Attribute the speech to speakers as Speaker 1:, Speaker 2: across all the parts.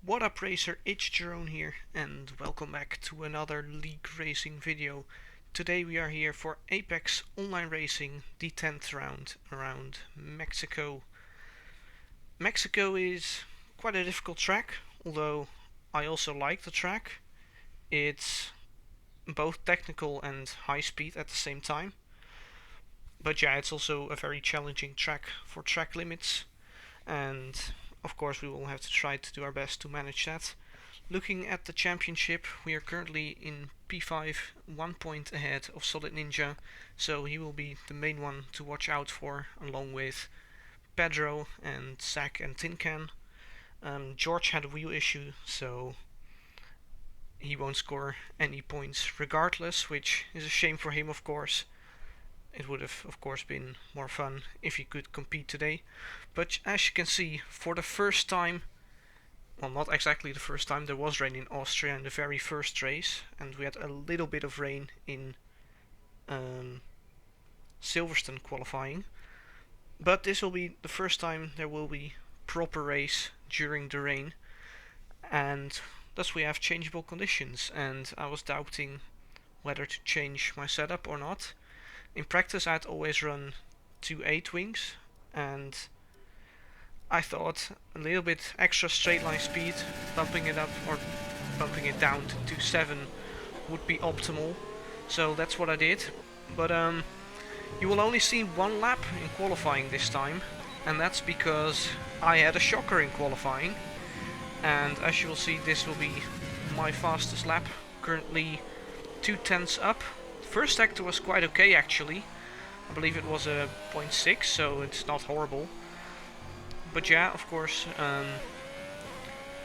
Speaker 1: What up racer, it's Jerone here and welcome back to another League Racing video. Today we are here for Apex Online Racing, the 10th round around Mexico. Mexico is quite a difficult track, although I also like the track. It's both technical and high speed at the same time. But yeah, it's also a very challenging track for track limits, and of course we will have to try to do our best to manage that. Looking at the championship, we are currently in P5, 1 point ahead of Solid Ninja, so he will be the main one to watch out for, along with Pedro and Zach and Tin Can. George had a wheel issue, so he won't score any points regardless, which is a shame for him, of course. It would have, of course, been more fun if he could compete today. But as you can see, for the first time, well, not exactly the first time, there was rain in Austria in the very first race, and we had a little bit of rain in Silverstone qualifying. But this will be the first time there will be proper race during the rain, and thus we have changeable conditions, and I was doubting whether to change my setup or not. In practice I'd always run 2.8 wings, and I thought a little bit extra straight line speed, bumping it up or bumping it down to 2.7 would be optimal, so that's what I did. But you will only see one lap in qualifying this time, and that's because I had a shocker in qualifying, and as you will see, this will be my fastest lap, currently 2/10 up. First sector was quite okay actually. I believe it was a 0.6, so it's not horrible. But yeah, of course,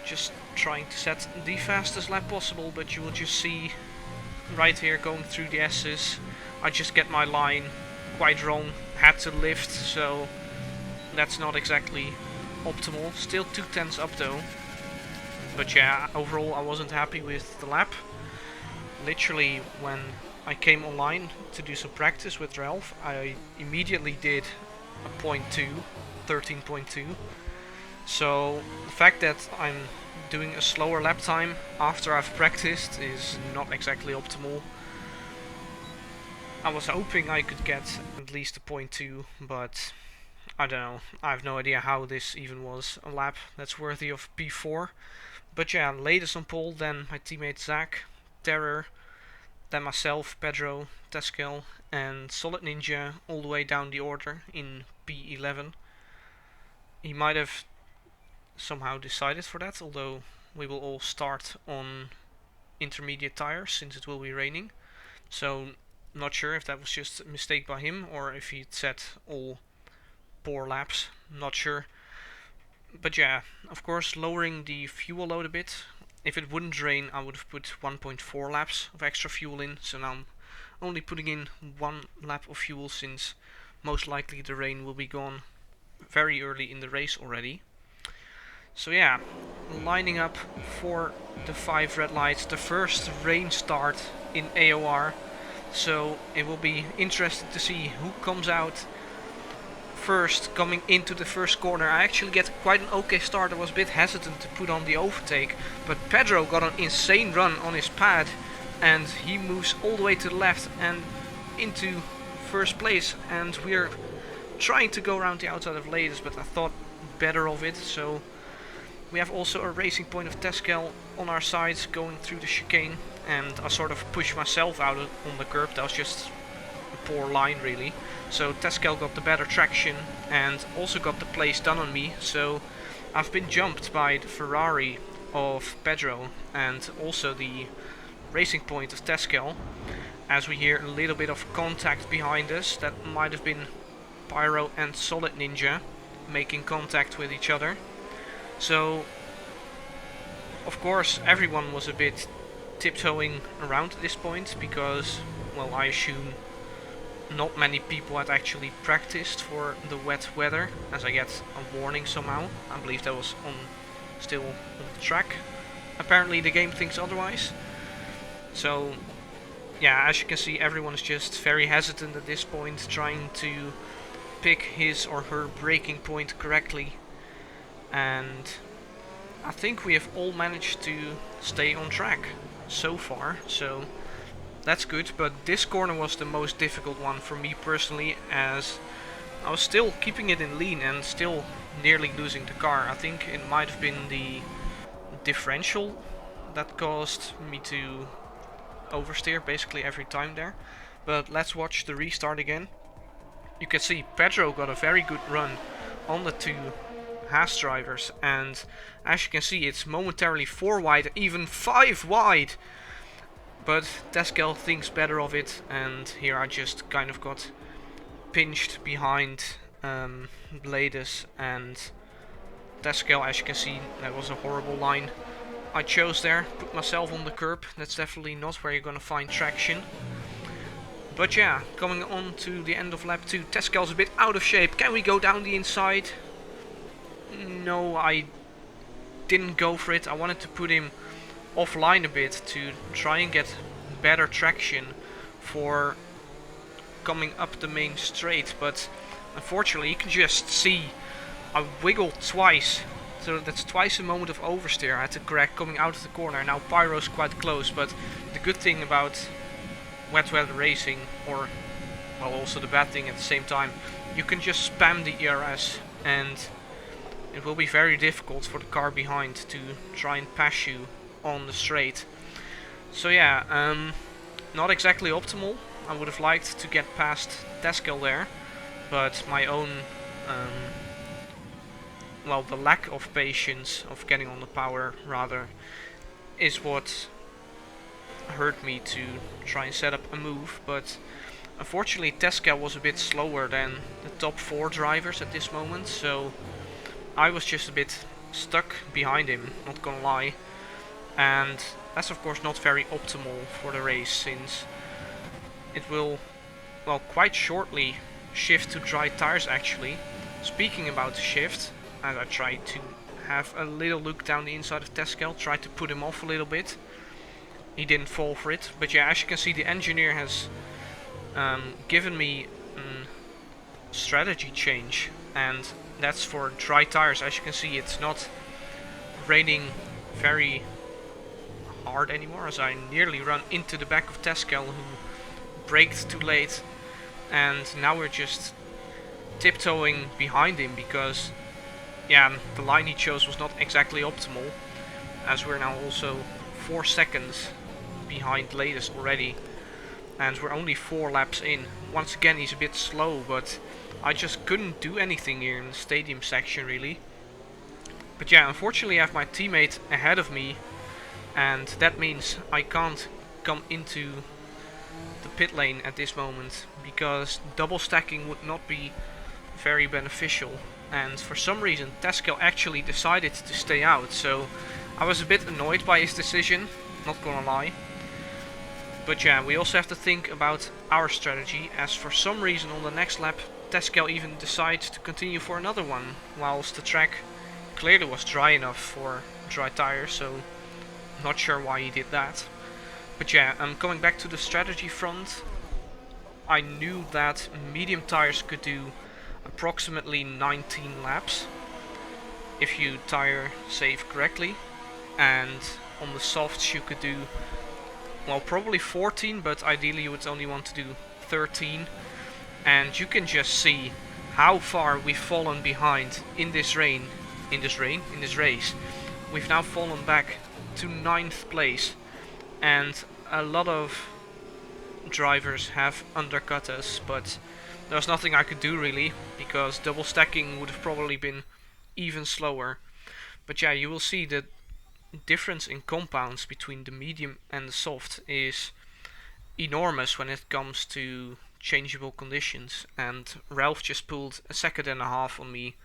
Speaker 1: just trying to set the fastest lap possible, but you will just see right here going through the S's, I just get my line quite wrong, had to lift, so that's not exactly optimal. Still 2/10 up though. But yeah, overall I wasn't happy with the lap. Literally when I came online to do some practice with Ralph, I immediately did a 0.2, 13.2. So the fact that I'm doing a slower lap time after I've practiced is not exactly optimal. I was hoping I could get at least a 0.2, but I don't know. I have no idea how this even was a lap that's worthy of P4. But yeah, latest on pole, then my teammate Zach, Terror, then myself, Pedro, Teskel, and Solid Ninja all the way down the order in P11. He might have somehow decided for that, although we will all start on intermediate tires since it will be raining. So not sure if that was just a mistake by him or if he'd set all poor laps, not sure. But yeah, of course lowering the fuel load a bit. If it wouldn't rain, I would have put 1.4 laps of extra fuel in, so now I'm only putting in 1 lap of fuel since most likely the rain will be gone very early in the race already. So yeah, lining up for the 5 red lights, the first rain start in AOR, so it will be interesting to see who comes out first coming into the first corner. I actually get quite an okay start. I was a bit hesitant to put on the overtake, but Pedro got an insane run on his pad and he moves all the way to the left and into first place, and we're trying to go around the outside of latest, but I thought better of it. So we have also a racing point of Teskel on our sides going through the chicane, and I sort of pushed myself out on the curb. That was just a poor line really. So Teskel got the better traction and also got the place done on me, so I've been jumped by the Ferrari of Pedro and also the racing point of Teskel, as we hear a little bit of contact behind us. That might have been Pyro and Solid Ninja making contact with each other. So of course everyone was a bit tiptoeing around at this point because, well, I assume not many people had actually practiced for the wet weather, as I get a warning somehow. I believe that was still on the track. Apparently the game thinks otherwise. So yeah, as you can see, everyone is just very hesitant at this point, trying to pick his or her braking point correctly. And I think we have all managed to stay on track so far, so that's good. But this corner was the most difficult one for me personally, as I was still keeping it in lean and still nearly losing the car. I think it might have been the differential that caused me to oversteer basically every time there. But let's watch the restart again. You can see Pedro got a very good run on the two Haas drivers, and as you can see it's momentarily 4 wide, even 5 wide. But Teskel thinks better of it, and here I just kind of got pinched behind Bladus and Teskel. As you can see, that was a horrible line I chose there, put myself on the curb. That's definitely not where you're gonna find traction. But yeah, coming on to the end of lap 2, Teskel's a bit out of shape. Can we go down the inside? No, I didn't go for it. I wanted to put him offline a bit to try and get better traction for coming up the main straight, but unfortunately you can just see I wiggled twice, so that's twice a moment of oversteer I had to correct coming out of the corner. Now Pyro's quite close, but the good thing about wet weather racing, or well also the bad thing at the same time, you can just spam the ERS and it will be very difficult for the car behind to try and pass you on the straight. So yeah, not exactly optimal. I would have liked to get past Teskel there, but my own, well, the lack of patience of getting on the power rather is what hurt me to try and set up a move. But unfortunately Teskel was a bit slower than the top 4 drivers at this moment, so I was just a bit stuck behind him, not gonna lie. And that's of course not very optimal for the race, since it will, well, quite shortly shift to dry tires actually. Speaking about the shift, as I tried to have a little look down the inside of Teskel, tried to put him off a little bit. He didn't fall for it, but yeah, as you can see the engineer has given me a strategy change, and that's for dry tires. As you can see, it's not raining very hard anymore, as I nearly run into the back of Teskel, who braked too late, and now we're just tiptoeing behind him because yeah, the line he chose was not exactly optimal, as we're now also 4 seconds behind latest already, and we're only 4 laps in. Once again he's a bit slow, but I just couldn't do anything here in the stadium section really. But yeah, unfortunately I have my teammate ahead of me, and that means I can't come into the pit lane at this moment, because double stacking would not be very beneficial. And for some reason Teskel actually decided to stay out, so I was a bit annoyed by his decision, not gonna lie. But yeah, we also have to think about our strategy, as for some reason on the next lap Teskel even decides to continue for another one, whilst the track clearly was dry enough for dry tires, so not sure why he did that. But yeah, coming back to the strategy front, I knew that medium tires could do approximately 19 laps if you tire save correctly, and on the softs you could do, well, probably 14, but ideally you would only want to do 13. And you can just see how far we've fallen behind in this race. We've now fallen back to 9th place, and a lot of drivers have undercut us, but there was nothing I could do really, because double stacking would have probably been even slower. But yeah, you will see the difference in compounds between the medium and the soft is enormous when it comes to changeable conditions, and Ralph just pulled a second and a half on me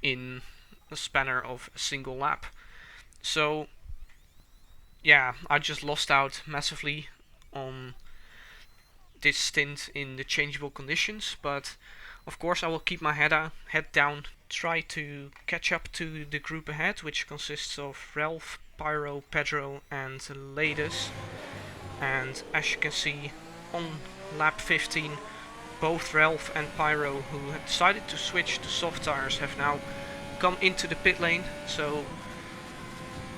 Speaker 1: in a spanner of a single lap. So yeah, I just lost out massively on this stint in the changeable conditions, but of course I will keep my head down, try to catch up to the group ahead, which consists of Ralph, Pyro, Pedro and Ladus. And as you can see on lap 15, both Ralph and Pyro, who had decided to switch to soft tires, have now come into the pit lane, so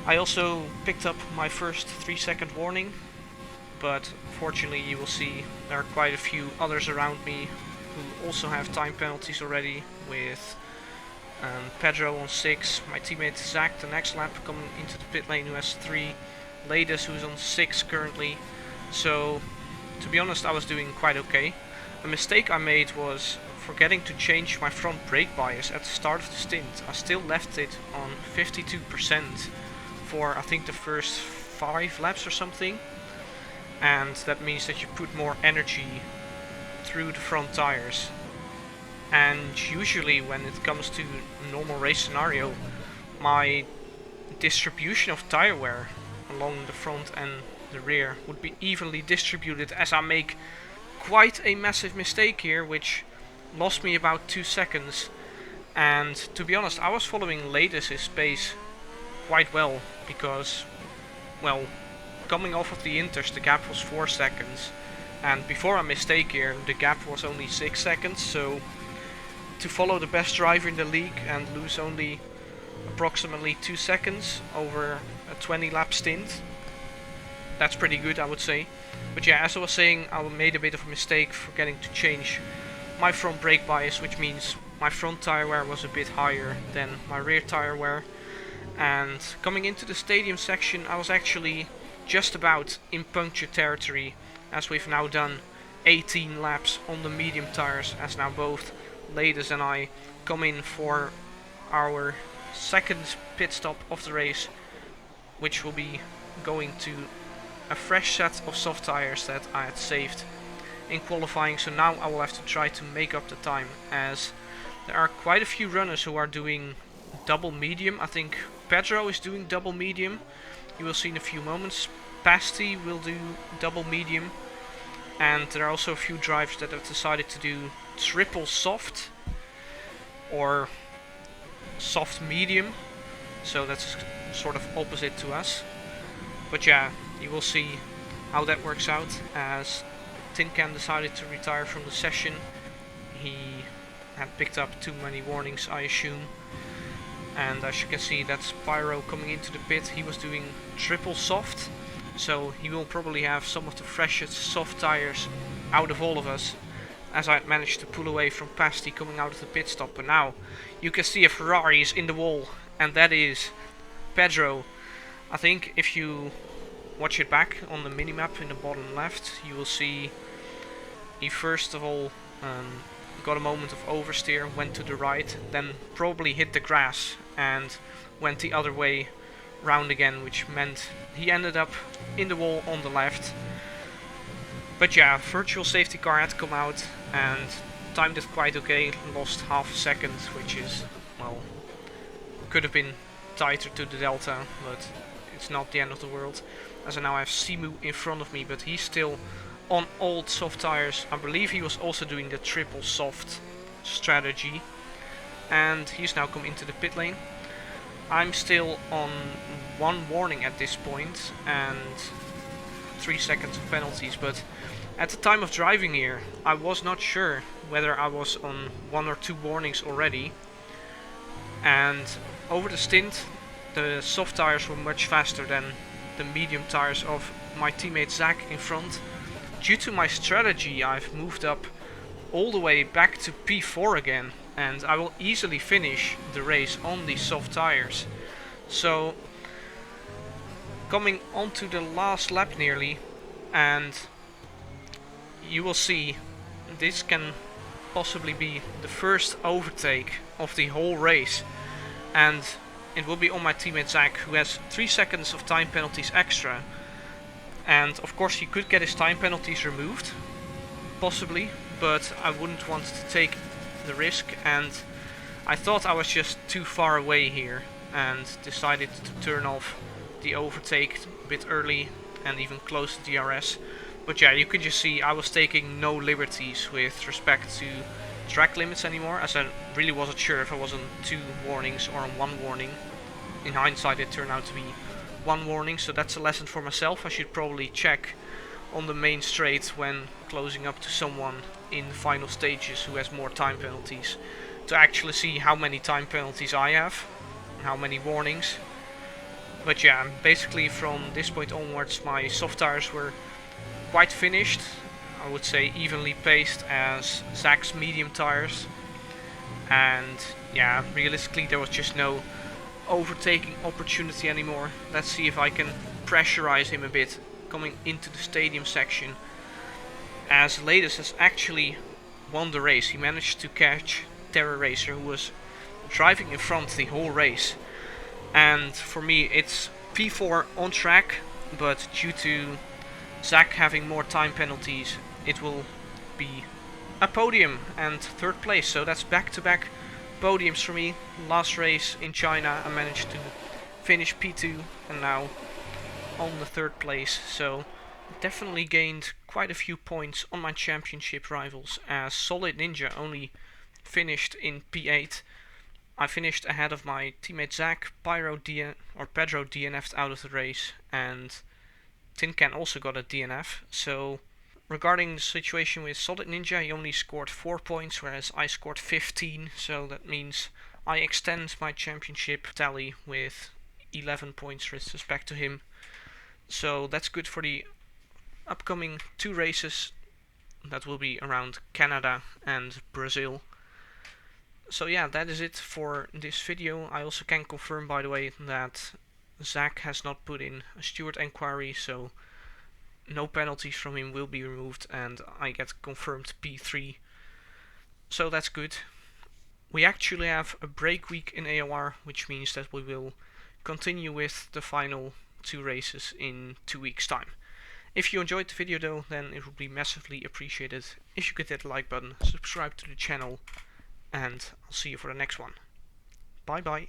Speaker 1: I also picked up my first 3-second warning, but fortunately you will see there are quite a few others around me who also have time penalties already, with Pedro on 6, my teammate Zach the next lap coming into the pit lane who has 3, Ladis who's on 6 currently. So to be honest, I was doing quite okay. A mistake I made was forgetting to change my front brake bias at the start of the stint. I still left it on 52% for I think the first 5 laps or something, and that means that you put more energy through the front tires. And usually when it comes to a normal race scenario, my distribution of tire wear along the front and the rear would be evenly distributed, as I make quite a massive mistake here, which lost me about 2 seconds. And to be honest, I was following Ladis' pace quite well, because, well, coming off of the inters the gap was 4 seconds, and before a mistake here the gap was only 6 seconds, so to follow the best driver in the league and lose only approximately 2 seconds over a 20 lap stint, that's pretty good, I would say. But yeah, as I was saying, I made a bit of a mistake forgetting to change my front brake bias, which means my front tire wear was a bit higher than my rear tire wear. And coming into the stadium section, I was actually just about in puncture territory, as we've now done 18 laps on the medium tires, as now both Ladis and I come in for our second pit stop of the race, which will be going to a fresh set of soft tires that I had saved in qualifying. So now I will have to try to make up the time, as there are quite a few runners who are doing double medium. I think Pedro is doing double medium, you will see in a few moments. Pasti will do double medium, and there are also a few drivers that have decided to do triple soft or soft medium, so that's sort of opposite to us. But yeah, you will see how that works out, as Tin Can decided to retire from the session. He had picked up too many warnings, I assume. And as you can see, that's Pyro coming into the pit. He was doing triple soft, so he will probably have some of the freshest soft tires out of all of us, as I had managed to pull away from Pasti coming out of the pit stop. But now you can see a Ferrari is in the wall, and that is Pedro. I think if you watch it back on the minimap in the bottom left, you will see he first of all got a moment of oversteer, went to the right, then probably hit the grass and went the other way round again, which meant he ended up in the wall on the left. But yeah, virtual safety car had come out and timed it quite okay, lost half a second, which is, well, could have been tighter to the delta, but it's not the end of the world, as I now have Simu in front of me, but he's still on old soft tires. I believe he was also doing the triple soft strategy, and he's now come into the pit lane. I'm still on 1 warning at this point and 3 seconds of penalties, but at the time of driving here I was not sure whether I was on 1 or 2 warnings already, and over the stint the soft tires were much faster than the medium tires of my teammate Zach in front. Due to my strategy, I've moved up all the way back to P4 again, and I will easily finish the race on these soft tires. So coming onto the last lap nearly, and you will see this can possibly be the first overtake of the whole race, and it will be on my teammate Zach, who has 3 seconds of time penalties extra. And of course he could get his time penalties removed, possibly, but I wouldn't want to take the risk, and I thought I was just too far away here and decided to turn off the overtake a bit early and even close the DRS. But yeah, you could just see I was taking no liberties with respect to track limits anymore, as I really wasn't sure if I was on 2 warnings or on 1 warning. In hindsight it turned out to be 1 warning, so that's a lesson for myself. I should probably check on the main straight when closing up to someone in the final stages who has more time penalties, to actually see how many time penalties I have and how many warnings. But yeah, basically from this point onwards my soft tires were quite finished. I would say evenly paced as Zach's medium tires. And yeah, realistically there was just no overtaking opportunity anymore. Let's see if I can pressurize him a bit coming into the stadium section. As Latest has actually won the race. He managed to catch Terra Racer, who was driving in front the whole race. And for me it's P4 on track, but due to Zach having more time penalties, it will be a podium and third place. So that's back-to-back podiums for me. Last race in China I managed to finish P2 and now on the third place. So definitely gained quite a few points on my championship rivals, as Solid Ninja only finished in P8. I finished ahead of my teammate Zach. Pedro DNF'd out of the race, and Tin Can also got a DNF. So regarding the situation with Solid Ninja, he only scored 4 points, whereas I scored 15. So that means I extend my championship tally with 11 points with respect to him. So that's good for the upcoming 2 races that will be around Canada and Brazil. So yeah, that is it for this video. I also can confirm, by the way, that Zach has not put in a steward enquiry, so no penalties from him will be removed and I get confirmed P3. So that's good. We actually have a break week in AOR, which means that we will continue with the final 2 races in 2 weeks time. If you enjoyed the video though, then it would be massively appreciated if you could hit the like button, subscribe to the channel, and I'll see you for the next one. Bye bye.